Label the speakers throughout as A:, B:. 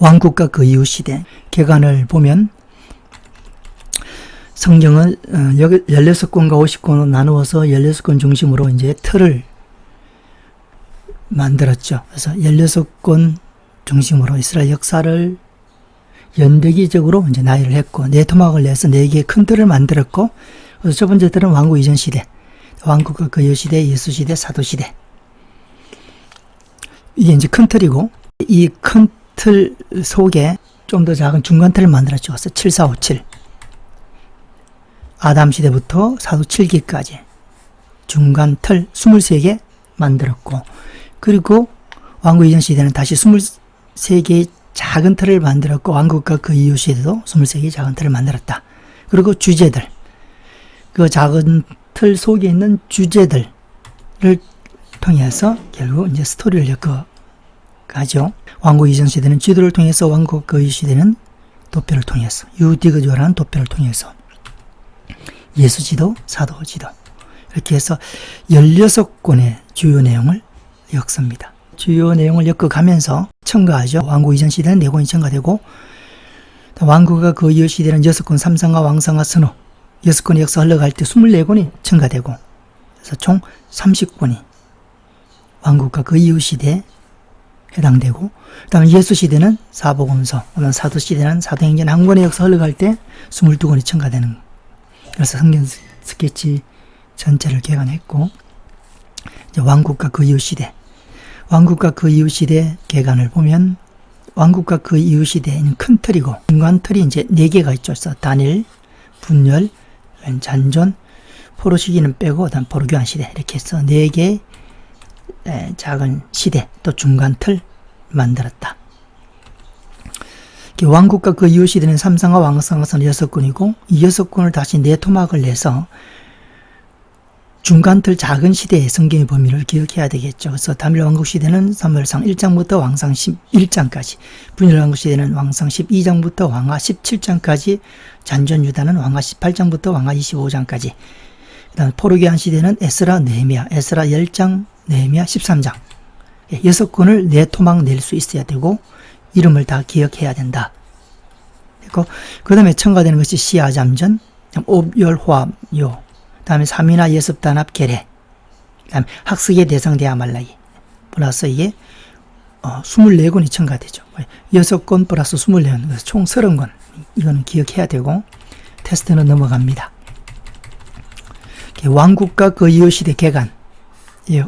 A: 왕국과 그 이후 시대 개관을 보면 성경을 16권과 50권으로 나누어서 16권 중심으로 이제 틀을 만들었죠. 그래서 16권 중심으로 이스라엘 역사를 연대기적으로 이제 나열을 했고, 네 토막을 내서 4개의 큰 틀을 만들었고, 그래서 첫 번째 틀은 왕국 이전 시대, 왕국과 그 이후 시대, 예수 시대, 사도 시대. 이게 이제 큰 틀이고, 이 큰 틀 속에 좀 더 작은 중간 틀을 만들었죠. 그래서 7457. 아담 시대부터 사도 7기까지 중간 틀 23개 만들었고, 그리고 왕국 이전 시대는 다시 23개의 작은 틀을 만들었고, 왕국과 그 이후 시대도 23개의 작은 틀을 만들었다. 그리고 주제들, 그 작은 틀 속에 있는 주제들을 통해서 결국 이제 스토리를 엮어가죠. 왕국 이전 시대는 지도를 통해서, 왕국 그 이후 시대는 도표를 통해서, 유디그조라는 도표를 통해서 예수 지도, 사도 지도, 이렇게 해서 16권의 주요 내용을 엮습니다. 주요 내용을 엮어가면서 첨가하죠. 왕국 이전 시대는 4권이 첨가되고, 왕국과 그 이후 시대는 6권, 삼상과 왕상과 선호, 6권의 역사 흘러갈 때 24권이 첨가되고, 그래서 총 30권이 왕국과 그 이후 시대에 해당되고, 그 다음에 예수 시대는 사복음서, 사도 시대는 사도행전 한 권의 역사 흘러갈 때 22권이 첨가되는, 그래서 성경 스케치 전체를 개관했고, 이제 왕국과 그 이후 시대, 왕국과 그 이후 시대 개관을 보면, 왕국과 그 이후 시대에는 큰 틀이고, 중간 틀이 이제 4개가 있죠. 그래서 단일, 분열, 잔존, 포로 시기는 빼고, 그다음 포로 교환 시대, 이렇게 해서 4개의 작은 시대, 또 중간 틀 만들었다. 왕국과 그 이후 시대는 삼상과 왕상과 선 6권이고, 이 6권을 다시 4토막을 내서 중간틀 작은 시대의 성경의 범위를 기억해야 되겠죠. 그래서 단일 왕국 시대는 사무엘상 1장부터 왕상 11장까지, 분열 왕국 시대는 왕상 12장부터 왕하 17장까지, 잔존 유다는 왕하 18장부터 왕하 25장까지, 그다음 포로기한 시대는 에스라, 느헤미야, 에스라 10장, 느헤미야 13장. 6권을 4토막 낼 수 있어야 되고, 이름을 다 기억해야 된다. 그 다음에 첨가되는 것이 시아잠전, 옵열호합요, 그 다음에 삼이나 예습단합 계례, 그 다음에 학습의 대상 대아말라기, 플러스 이게 24권이 첨가되죠. 6권 플러스 24권, 그래서 총 30권. 이거는 기억해야 되고, 테스트는 넘어갑니다. 왕국과 그 이후 시대 개관,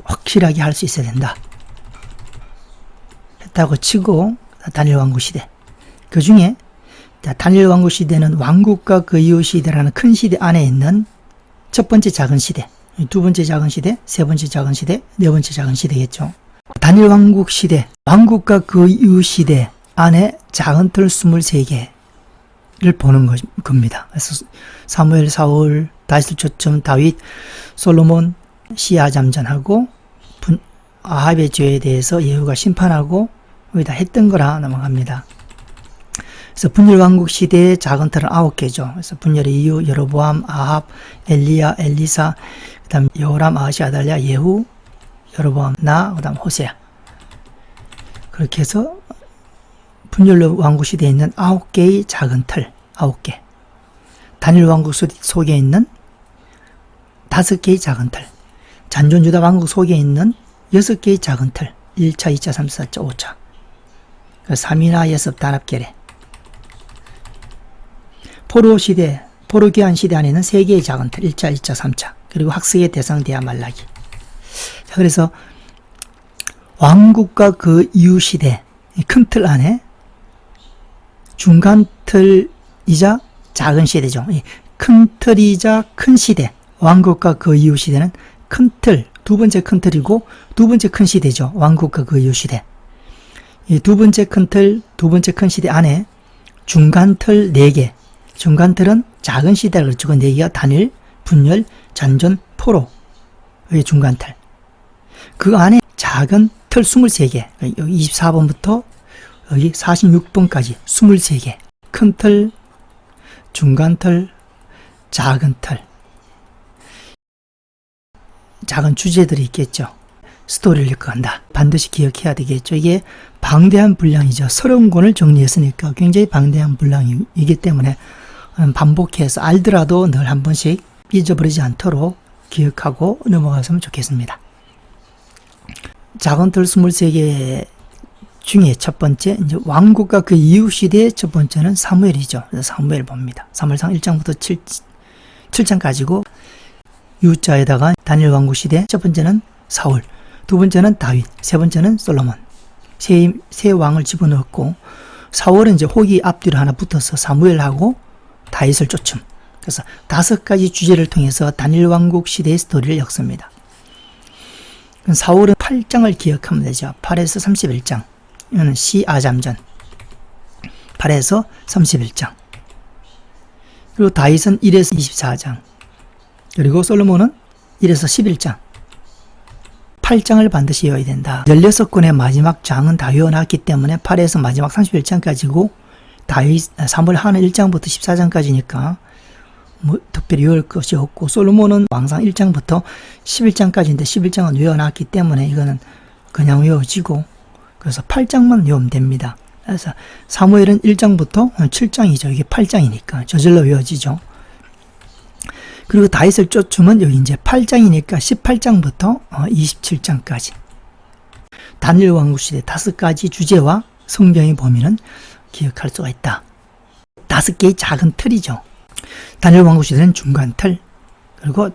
A: 확실하게 할 수 있어야 된다. 했다고 치고, 단일 왕국 시대. 그 중에 단일 왕국 시대는 왕국과 그 이후 시대라는 큰 시대 안에 있는 첫 번째 작은 시대, 두 번째 작은 시대, 세 번째 작은 시대, 네 번째 작은 시대겠죠. 단일 왕국 시대, 왕국과 그 이후 시대 안에 작은 틀 23개를 보는 겁니다. 그래서 사무엘, 사울, 다윗을 초점, 다윗, 솔로몬, 시아잠전하고 아합의 죄에 대해서 예후가 심판하고 여기다 했던 거라 넘어갑니다. 그래서 분열 왕국 시대의 작은 틀은 9개죠. 그래서 분열의 이유, 여로보암, 아합, 엘리야, 엘리사, 그 다음 여호람, 아하시, 아달랴, 예후, 여로보암, 그 다음 호세야. 그렇게 해서 분열 왕국 시대에 있는 9개의 작은 틀, 9개. 단일 왕국 속에 있는 5개의 작은 틀. 잔존 유다 왕국 속에 있는 6개의 작은 틀. 1차, 2차, 3차, 4차, 5차. 3이나 예습 단합 계례. 포로 시대, 포로 교환 시대 안에는 3개의 작은 틀, 1차, 2차, 3차. 그리고 학습의 대상 대하 말라기. 자, 그래서 왕국과 그 이후 시대, 큰 틀 안에 중간 틀이자 작은 시대죠. 큰 틀이자 큰 시대. 왕국과 그 이후 시대는 큰 틀, 두 번째 큰 틀이고 두 번째 큰 시대죠. 왕국과 그 이후 시대. 이 두 번째 큰 틀, 두 번째 큰 시대 안에 중간 틀 4개. 중간 틀은 작은 시대를 가지고 4개가 단일, 분열, 잔존, 포로. 여기 중간 틀. 그 안에 작은 틀 23개. 여기 24번부터 여기 46번까지 23개. 큰 틀, 중간 틀, 작은 틀. 작은 주제들이 있겠죠. 스토리를 엮어간다. 반드시 기억해야 되겠죠. 이게 방대한 분량이죠. 30권을 정리했으니까 굉장히 방대한 분량이기 때문에 반복해서 알더라도 늘 한 번씩 잊어버리지 않도록 기억하고 넘어갔으면 좋겠습니다. 작은 틀 23개 중에 첫 번째, 이제 왕국과 그 이후 시대의 첫 번째는 사무엘이죠. 그래서 사무엘 봅니다. 사무엘상 1장부터 7장까지고, U자에다가 다니엘 왕국 시대 첫 번째는 사울, 두 번째는 다윗, 세 번째는 솔로몬. 세 왕을 집어넣었고, 사울은 이제 호기 앞뒤로 하나 붙어서 사무엘하고 다윗을 쫓음. 그래서 5가지 주제를 통해서 다니엘 왕국 시대의 스토리를 엮습니다. 사울은 8장을 기억하면 되죠. 8에서 31장. 이거는 시아잠전. 8에서 31장. 그리고 다윗은 1에서 24장. 그리고 솔로몬은 1에서 11장. 8장을 반드시 외워야 된다. 16권의 마지막 장은 다 외워놨기 때문에 8에서 마지막 31장까지고 다윗, 사무엘 하는 1장부터 14장까지니까 뭐 특별히 외울 것이 없고, 솔로몬은 왕상 1장부터 11장까지인데 11장은 외워놨기 때문에 이거는 그냥 외워지고, 그래서 8장만 외우면 됩니다. 그래서 사무엘은 1장부터 7장이죠. 이게 8장이니까 저절로 외워지죠. 그리고 다윗을 쫓으면 여기 이제 8장이니까 18장부터 27장까지. 다니엘 왕국 시대 5가지 주제와 성경의 범위는 기억할 수가 있다. 5개의 작은 틀이죠. 다니엘 왕국 시대는 중간 틀, 그리고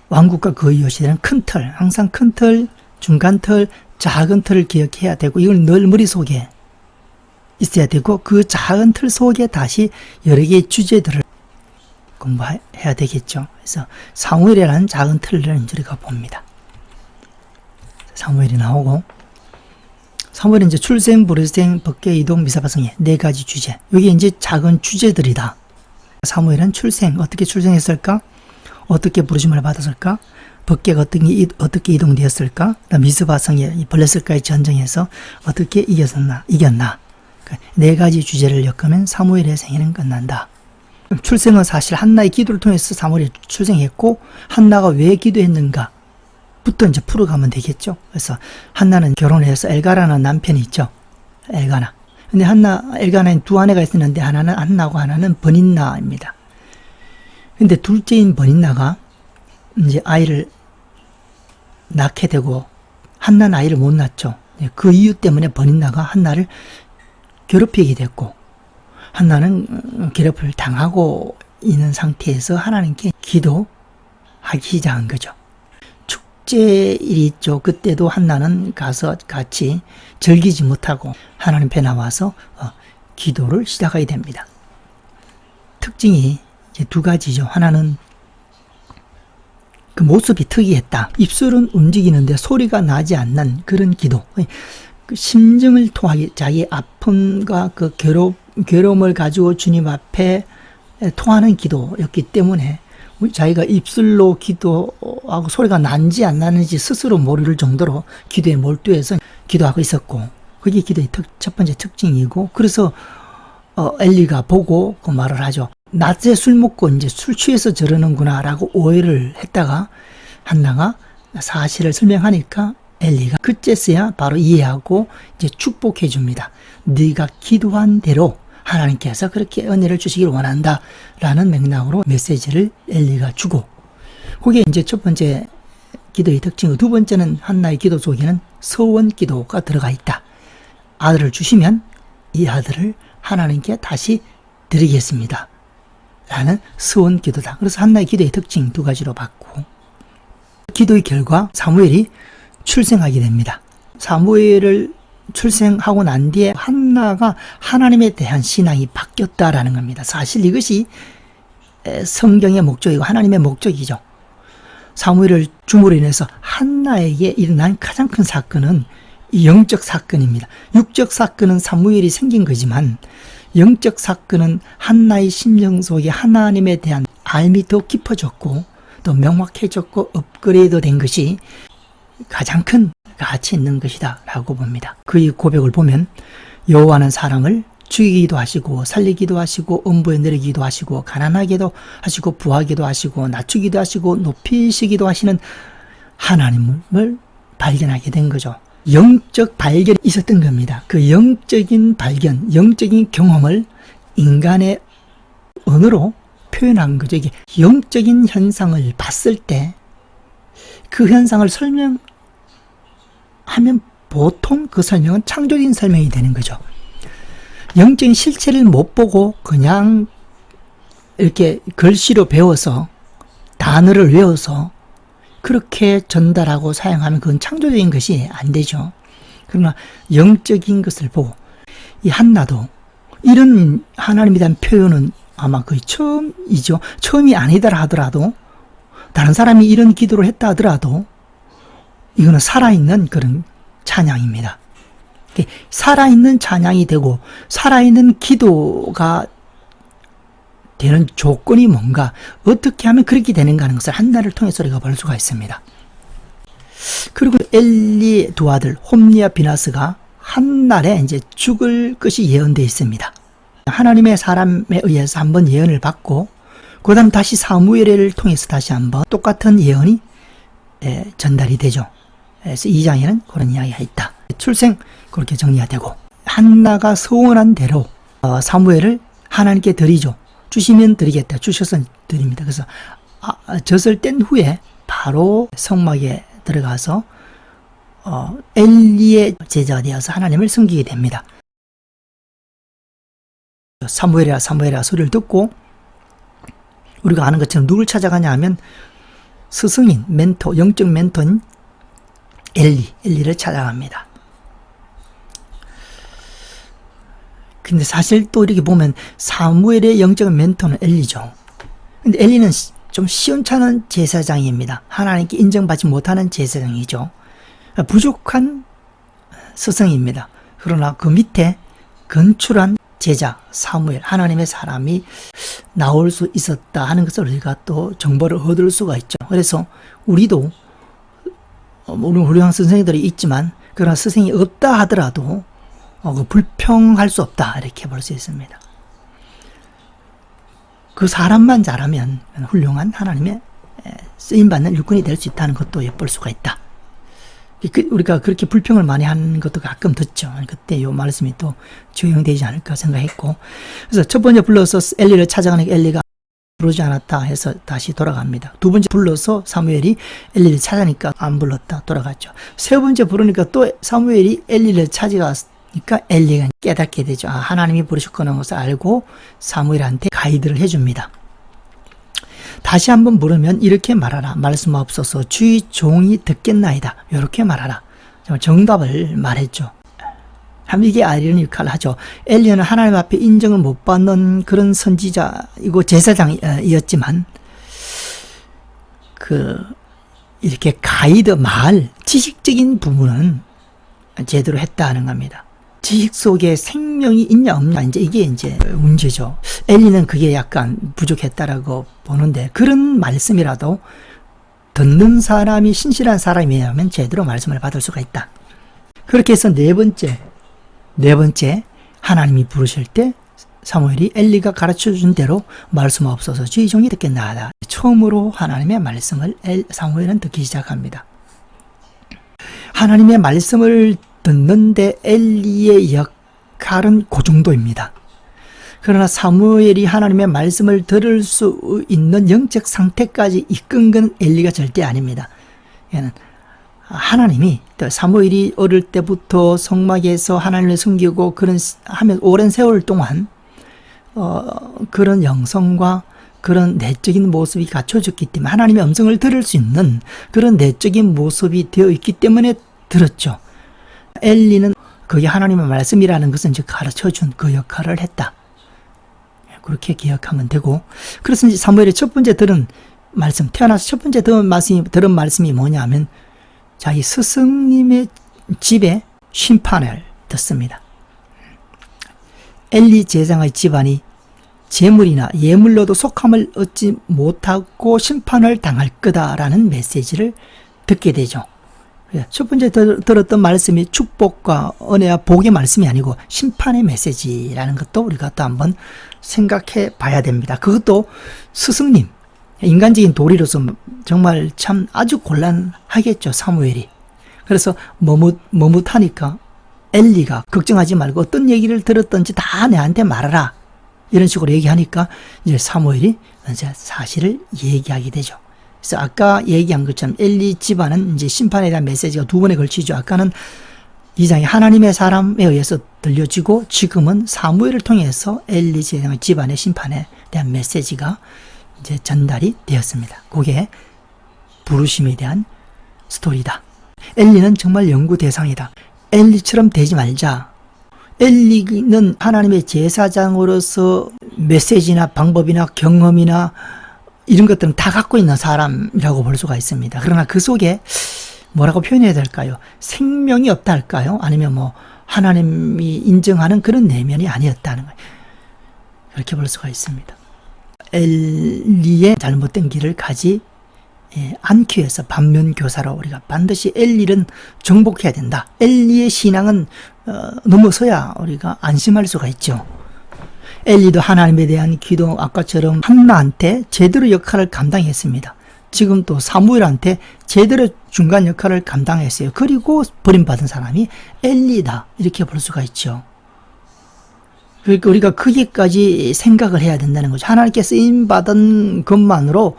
A: 왕국과 그 이후 시대는 큰 틀. 항상 큰 틀, 중간 틀, 작은 틀을 기억해야 되고, 이걸 늘 머릿속에 있어야 되고, 그 작은 틀 속에 다시 여러 개의 주제들을 공부해야 되겠죠. 그래서 사무엘이라는 작은 틀을 우리가 봅니다. 사무엘이 나오고, 사무엘은 이제 출생, 부르생, 법계, 이동, 미사바성의 4가지 주제. 여기 이제 작은 주제들이다. 사무엘은 출생, 어떻게 출생했을까? 어떻게 부르심을 받았을까? 법계가 어떻게 이동되었을까? 미스바성의 블레셋과의 전쟁에서 어떻게 이겼나? 4가지 주제를 엮으면 사무엘의 생애는 끝난다. 출생은 사실 한나의 기도를 통해서 사무엘이 출생했고, 한나가 왜 기도했는가 부터 이제 풀어가면 되겠죠. 그래서 한나는 결혼해서 엘가라는 남편이 있죠. 엘가나. 근데 엘가나는 두 아내가 있었는데 하나는 한나고 하나는 버닌나입니다. 근데 둘째인 버닌나가 이제 아이를 낳게 되고, 한나는 아이를 못 낳죠. 그 이유 때문에 버닌나가 한나를 괴롭히게 됐고, 한나는 괴롭힘을 당하고 있는 상태에서 하나님께 기도하기 시작한 거죠. 축제일이 있죠. 그때도 한나는 가서 같이 즐기지 못하고 하나님 앞에 나와서 기도를 시작하게 됩니다. 특징이 이제 2가지죠. 하나는 그 모습이 특이했다. 입술은 움직이는데 소리가 나지 않는 그런 기도. 그 심정을 통하게 자기의 아픔과 그 괴로움을 가지고 주님 앞에 통하는 기도였기 때문에 자기가 입술로 기도하고 소리가 난지 안 나는지 스스로 모를 정도로 기도에 몰두해서 기도하고 있었고, 그게 기도의 첫 번째 특징이고, 그래서 엘리가 보고 그 말을 하죠. 낮에 술 먹고 이제 술 취해서 저러는구나 라고 오해를 했다가 한나가 사실을 설명하니까 엘리가 그제서야 바로 이해하고 이제 축복해 줍니다. 네가 기도한 대로 하나님께서 그렇게 은혜를 주시길 원한다 라는 맥락으로 메시지를 엘리가 주고, 그게 이제 첫 번째 기도의 특징이고, 두 번째는 한나의 기도 속에는 서원 기도가 들어가 있다. 아들을 주시면 이 아들을 하나님께 다시 드리겠습니다 라는 서원 기도다. 그래서 한나의 기도의 특징 2가지로 봤고, 기도의 결과 사무엘이 출생하게 됩니다. 사무엘을 출생하고 난 뒤에 한나가 하나님에 대한 신앙이 바뀌었다라는 겁니다. 사실 이것이 성경의 목적이고 하나님의 목적이죠. 사무엘을 주므로 인해서 한나에게 일어난 가장 큰 사건은 이 영적 사건입니다. 육적 사건은 사무엘이 생긴 거지만, 영적 사건은 한나의 심령 속에 하나님에 대한 알미 더 깊어졌고 또 명확해졌고 업그레이드 된 것이 가장 큰 가치 있는 것이다 라고 봅니다. 그의 고백을 보면 여호와는 사람을 죽이기도 하시고 살리기도 하시고 음부에 내리기도 하시고 가난하게도 하시고 부하게도 하시고 낮추기도 하시고 높이시기도 하시는 하나님을 발견하게 된 거죠. 영적 발견이 있었던 겁니다. 그 영적인 발견, 영적인 경험을 인간의 언어로 표현한 거죠. 이게 영적인 현상을 봤을 때 그 현상을 설명하면 보통 그 설명은 창조적인 설명이 되는 거죠. 영적인 실체를 못 보고 그냥 이렇게 글씨로 배워서 단어를 외워서 그렇게 전달하고 사용하면 그건 창조적인 것이 안 되죠. 그러나 영적인 것을 보고 이 한나도 이런 하나님에 대한 표현은 아마 거의 처음이죠. 처음이 아니더라 하더라도 다른 사람이 이런 기도를 했다 하더라도 이거는 살아있는 그런 찬양입니다. 살아있는 찬양이 되고 살아있는 기도가 되는 조건이 뭔가, 어떻게 하면 그렇게 되는가 하는 것을 한나를 통해서 우리가 볼 수가 있습니다. 그리고 엘리의 두 아들 홈리와 비나스가 한날에 이제 죽을 것이 예언되어 있습니다. 하나님의 사람에 의해서 한번 예언을 받고 그 다음 다시 사무엘을 통해서 다시 한번 똑같은 예언이 전달이 되죠. 그래서 2장에는 그런 이야기가 있다. 출생 그렇게 정리가 되고, 한나가 서원한 대로 사무엘을 하나님께 드리죠. 주시면 드리겠다. 주셔서 드립니다. 그래서 젖을 뗀 후에 바로 성막에 들어가서 엘리의 제자가 되어서 하나님을 섬기게 됩니다. 사무엘이라 소리를 듣고 우리가 아는 것처럼 누굴 찾아가냐 하면 스승인, 멘토, 영적 멘토인 엘리를 찾아갑니다. 근데 사실 또 이렇게 보면 사무엘의 영적 멘토는 엘리죠. 근데 엘리는 좀 시원찮은 제사장입니다. 하나님께 인정받지 못하는 제사장이죠. 부족한 스승입니다. 그러나 그 밑에 건출한 제자 사무엘, 하나님의 사람이 나올 수 있었다 하는 것을 우리가 또 정보를 얻을 수가 있죠. 그래서 우리도 우리 훌륭한 선생님들이 있지만 그러나 스승이 없다 하더라도 불평할 수 없다 이렇게 볼 수 있습니다. 그 사람만 잘하면 훌륭한 하나님의 쓰임받는 일꾼이 될 수 있다는 것도 엿볼 수가 있다. 우리가 그렇게 불평을 많이 하는 것도 가끔 듣죠. 그때 이 말씀이 또 적용되지 않을까 생각했고, 그래서 첫 번째 불러서 엘리를 찾아가는 엘리가 부르지 않았다 해서 다시 돌아갑니다. 두 번째 불러서 사무엘이 엘리를 찾아니까 안 불렀다 돌아갔죠. 세 번째 부르니까 또 사무엘이 엘리를 찾아가니까 엘리가 깨닫게 되죠. 하나님이 부르셨구나 것을 알고 사무엘한테 가이드를 해줍니다. 다시 한번 부르면 이렇게 말하라. 말씀하옵소서 주의 종이 듣겠나이다. 이렇게 말하라. 정답을 말했죠. 이게 아이러니 역할을 하죠. 엘리야는 하나님 앞에 인정을 못 받는 그런 선지자이고 제사장이었지만 이렇게 가이드 지식적인 부분은 제대로 했다 하는 겁니다. 지식 속에 생명이 있냐 없냐 이게 문제죠. 엘리는 그게 약간 부족했다라고 보는데, 그런 말씀이라도 듣는 사람이 신실한 사람이라면 제대로 말씀을 받을 수가 있다. 그렇게 해서 네 번째 하나님이 부르실 때 사무엘이 엘리가 가르쳐준 대로 말씀하옵소서 주의 종이 듣겠나이다. 처음으로 하나님의 말씀을 사무엘은 듣기 시작합니다. 하나님의 말씀을 듣는데 엘리의 역할은 그 정도입니다. 그러나 사무엘이 하나님의 말씀을 들을 수 있는 영적 상태까지 이끈 건 엘리가 절대 아닙니다. 얘는 하나님이 사무엘이 어릴 때부터 성막에서 하나님을 섬기고 하면 오랜 세월 동안 그런 영성과 그런 내적인 모습이 갖춰졌기 때문에 하나님의 음성을 들을 수 있는 그런 내적인 모습이 되어 있기 때문에 들었죠. 엘리는 그게 하나님의 말씀이라는 것은 이제 가르쳐준 그 역할을 했다. 그렇게 기억하면 되고, 그래서 이제 사무엘의 첫 번째 들은 말씀, 태어나서 첫 번째 들은 말씀이 뭐냐면 자기 스승님의 집에 심판을 듣습니다. 엘리 제사장의 집안이 재물이나 예물로도 속함을 얻지 못하고 심판을 당할 거다라는 메시지를 듣게 되죠. 첫 번째 들었던 말씀이 축복과 은혜와 복의 말씀이 아니고 심판의 메시지라는 것도 우리가 또 한번 생각해 봐야 됩니다. 그것도 스승님, 인간적인 도리로서 정말 참 아주 곤란하겠죠, 사무엘이. 그래서 머뭇하니까 엘리가 걱정하지 말고 어떤 얘기를 들었던지 다 내한테 말하라. 이런 식으로 얘기하니까 이제 사무엘이 이제 사실을 얘기하게 되죠. 그래서 아까 얘기한 것처럼 엘리 집안은 이제 심판에 대한 메시지가 두 번에 걸치죠. 아까는 2장에 하나님의 사람에 의해서 들려지고 지금은 사무엘을 통해서 엘리 집안의 심판에 대한 메시지가 이제 전달이 되었습니다. 그게 부르심에 대한 스토리다. 엘리는 정말 연구 대상이다. 엘리처럼 되지 말자. 엘리는 하나님의 제사장으로서 메시지나 방법이나 경험이나 이런 것들은 다 갖고 있는 사람이라고 볼 수가 있습니다. 그러나 그 속에 뭐라고 표현해야 될까요? 생명이 없다 할까요? 아니면 뭐 하나님이 인정하는 그런 내면이 아니었다는 거예요. 그렇게 볼 수가 있습니다. 엘리의 잘못된 길을 가지 않기 위해서 반면교사로 우리가 반드시 엘리는 정복해야 된다. 엘리의 신앙은 넘어서야 우리가 안심할 수가 있죠. 엘리도 하나님에 대한 기도 아까처럼 한나한테 제대로 역할을 감당했습니다. 지금 또 사무엘한테 제대로 중간 역할을 감당했어요. 그리고 버림받은 사람이 엘리다. 이렇게 볼 수가 있죠. 그러니까 우리가 거기까지 생각을 해야 된다는 거죠. 하나님께 쓰임받은 것만으로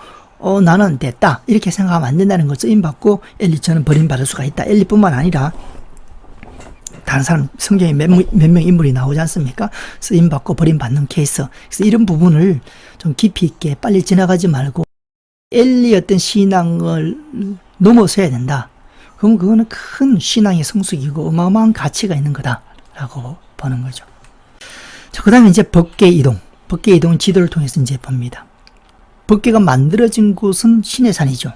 A: 나는 됐다. 이렇게 생각하면 안 된다는 거죠. 쓰임받고 엘리처럼 버림받을 수가 있다. 엘리뿐만 아니라 다른 사람 성경에 몇 명 인물이 나오지 않습니까? 쓰임받고 버림받는 케이스. 그래서 이런 부분을 좀 깊이 있게 빨리 지나가지 말고 엘리의 어떤 신앙을 넘어서야 된다. 그럼 그거는 큰 신앙의 성숙이고 어마어마한 가치가 있는 거다라고 보는 거죠. 자, 그 다음에 이제 법궤 이동. 법궤 이동 지도를 통해서 이제 봅니다. 법궤가 만들어진 곳은 신의 산이죠.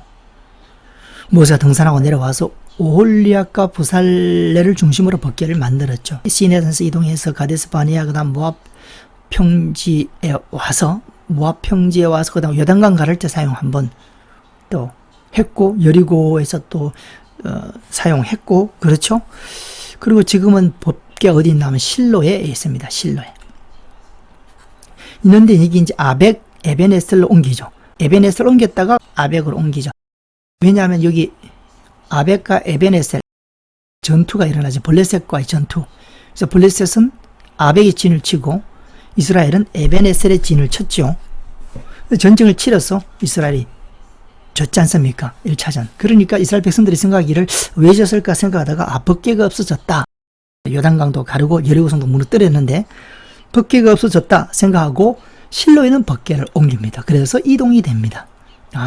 A: 모세가 등산하고 내려와서 오홀리압과 부살레를 중심으로 법궤를 만들었죠. 시내 산에서 이동해서 가데스 바네아 그다음 모압 평지에 와서 그다음 요단강 가를 때 사용 한번 또 했고 여리고에서 또 사용했고 그렇죠. 그리고 지금은 법궤가 어디 있냐면 실로에 있습니다. 실로에 있는데 이게 이제 아벡 에벤에셀로 옮기죠. 에벤에셀로 옮겼다가 아벡으로 옮기죠. 왜냐하면 여기 아벡과 에벤에셀 전투가 일어나죠. 블레셋과의 전투. 그래서 블레셋은 아벡의 진을 치고 이스라엘은 에벤에셀의 진을 쳤죠. 전쟁을 치러서 이스라엘이 졌지 않습니까? 1차전. 그러니까 이스라엘 백성들이 생각하기를 왜 졌을까 생각하다가 법궤가 없어졌다. 요단강도 가르고 여리고성도 무너뜨렸는데 법궤가 없어졌다 생각하고 실로에는 법궤를 옮깁니다. 그래서 이동이 됩니다.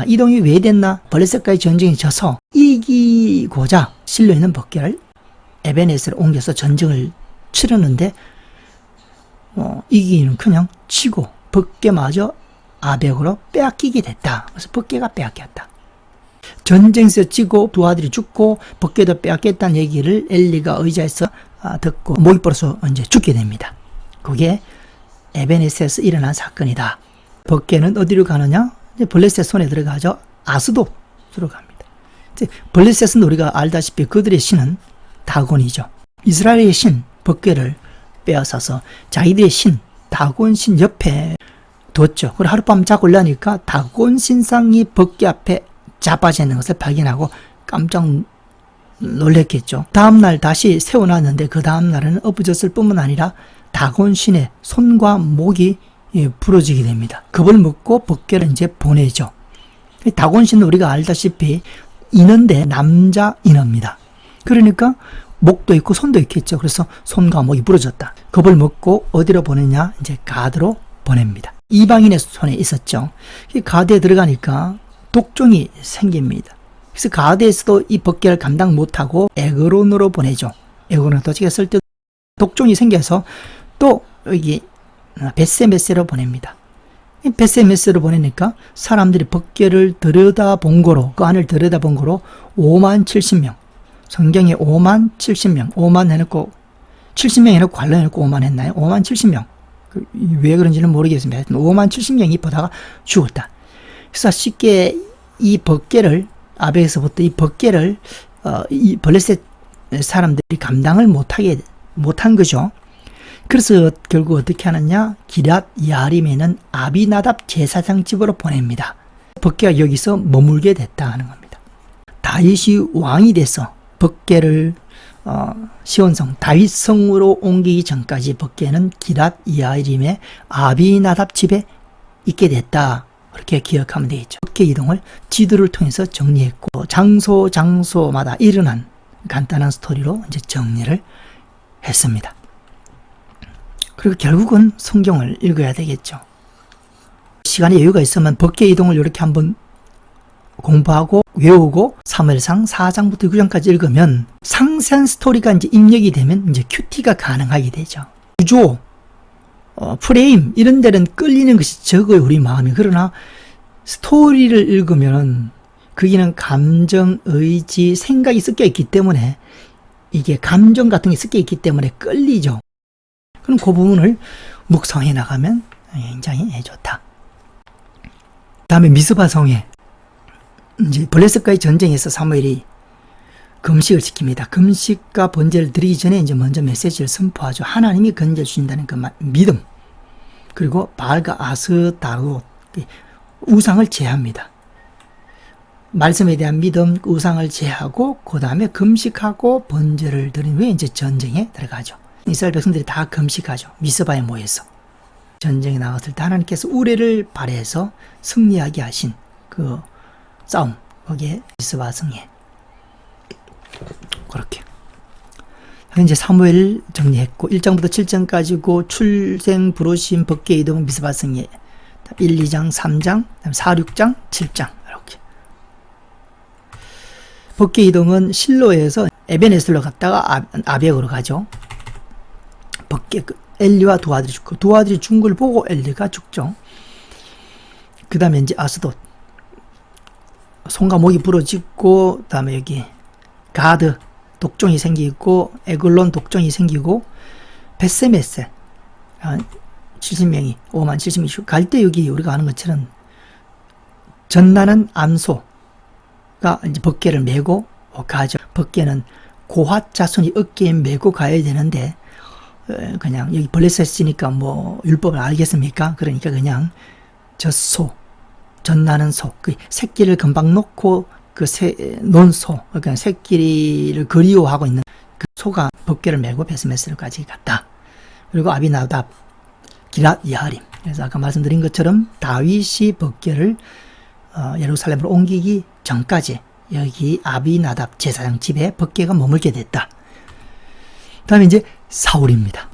A: 이동이 왜 됐나? 블레셋과의 전쟁이 져서 이기고자 실로에는 법궤를 에벤에셀로 옮겨서 전쟁을 치르는데 이기는 그냥 치고 법궤마저 아벡으로 빼앗기게 됐다. 그래서 법궤가 빼앗겼다. 전쟁에서 치고 두 아들이 죽고 법궤도 빼앗겼다는 얘기를 엘리가 의자에서 듣고 목이 부러서 이제 죽게 됩니다. 그게 에벤에셀에서 일어난 사건이다. 법궤는 어디로 가느냐? 블레셋 손에 들어가죠. 아스돗으로 갑니다. 블레셋은 우리가 알다시피 그들의 신은 다곤이죠. 이스라엘의 신 법궤를 빼앗아서 자기들의 신 다곤 신 옆에 뒀죠. 그리고 하룻밤 자고 일어나니까 다곤 신상이 법궤 앞에 자빠져 있는 것을 발견하고 깜짝 놀랬겠죠. 다음날 다시 세워놨는데 그 다음날은 엎어졌을 뿐만 아니라 다곤 신의 손과 목이 부러지게 됩니다. 겁을 먹고 법궤를 이제 보내죠. 다곤 신은 우리가 알다시피 인어인데 남자 인어입니다. 그러니까 목도 있고 손도 있겠죠. 그래서 손과 목이 부러졌다. 겁을 먹고 어디로 보내냐? 이제 가드로 보냅니다. 이방인의 손에 있었죠. 가드에 들어가니까 독종이 생깁니다. 그래서 가드에서도 이 법궤를 감당 못하고 에그론으로 보내죠. 에그론 도착했을 때 독종이 생겨서 또 여기 벳세메스로 보냅니다. 벳세메스로 보내니까 사람들이 법궤를 들여다본 거로 그 안을 들여다본 거로 5만 70명 성경에 5만 70명 5만 해놓고 70명 해놓고 관련해놓고 5만 했나요? 5만 70명 왜 그런지는 모르겠습니다. 하여튼 5만 70명이 보다가 죽었다. 그래서 쉽게 이 법궤를 아벡에서부터 이 법궤를 이 블레셋 사람들이 감당을 못한 거죠. 그래서 결국 어떻게 하느냐? 기럇 야림에 있는 아비나답 제사장 집으로 보냅니다. 법궤가 여기서 머물게 됐다 하는 겁니다. 다윗이 왕이 돼서 법궤를 시온성 다윗성으로 옮기기 전까지 법궤는 기랏 이야림의 아비나답 집에 있게 됐다. 그렇게 기억하면 되겠죠. 법궤 이동을 지도를 통해서 정리했고 장소마다 일어난 간단한 스토리로 이제 정리를 했습니다. 그리고 결국은 성경을 읽어야 되겠죠. 시간에 여유가 있으면 법궤 이동을 이렇게 한번 공부하고 외우고 사무엘상 4장부터 9장까지 읽으면 상세한 스토리가 이제 입력이 되면 이제 큐티가 가능하게 되죠. 구조, 프레임 이런 데는 끌리는 것이 적어요, 우리 마음이. 그러나 스토리를 읽으면 거기는 감정, 의지, 생각이 섞여 있기 때문에 이게 감정 같은 게 섞여 있기 때문에 끌리죠. 그럼 그 부분을 묵상해 나가면 굉장히 좋다. 다음에 미스바 성에 이제 블레셋과의 전쟁에서 사무엘이 금식을 지킵니다. 금식과 번제를 드리기 전에 이제 먼저 메시지를 선포하죠. 하나님이 건져 주신다는 그 믿음. 그리고 바알과 아스타롯 우상을 제합니다. 말씀에 대한 믿음, 우상을 제하고 그 다음에 금식하고 번제를 드린 후에 이제 전쟁에 들어가죠. 이스라엘 백성들이 다 금식하죠. 미스바에 모여서 전쟁에 나왔을 때 하나님께서 우레를 발해서 승리하게 하신 그 싸움, 거기에 미스바 성에 그렇게 이제 사무엘 정리했고 1장부터 7장까지고 출생, 부르심, 법궤 이동, 미스바 성에 1, 2장, 3장, 4, 6장, 7장 이렇게. 법궤 이동은 실로에서 에벤에슬로 갔다가 아벡으로 가죠. 법궤 엘리와 두 아들이 죽고 두 아들이 죽은 걸 보고 엘리가 죽죠. 그 다음에 이제 아스돗 손과 목이 부러지고 그 다음에 여기 가드 독종이 생기고 에글론 독종이 생기고 베세메세 70명이 5만 70명이 갈 때 여기 우리가 아는 것처럼 전나는 암소가 이제 법궤를 메고 가죠. 법궤는 고핫 자손이 어깨에 메고 가야 되는데 그냥 여기 블레셋이니까 뭐 율법을 알겠습니까? 그러니까 그냥 젖소 전나는 소, 그 새끼를 금방 놓고 그 논소, 그러니까 새끼를 그리워하고 있는 그 소가 법궤를 메고 베스메스까지 갔다. 그리고 아비나답, 기랏 이야림. 그래서 아까 말씀드린 것처럼 다윗이 법궤를 예루살렘으로 옮기기 전까지 여기 아비나답 제사장 집에 법궤가 머물게 됐다. 다음에 이제 사울입니다.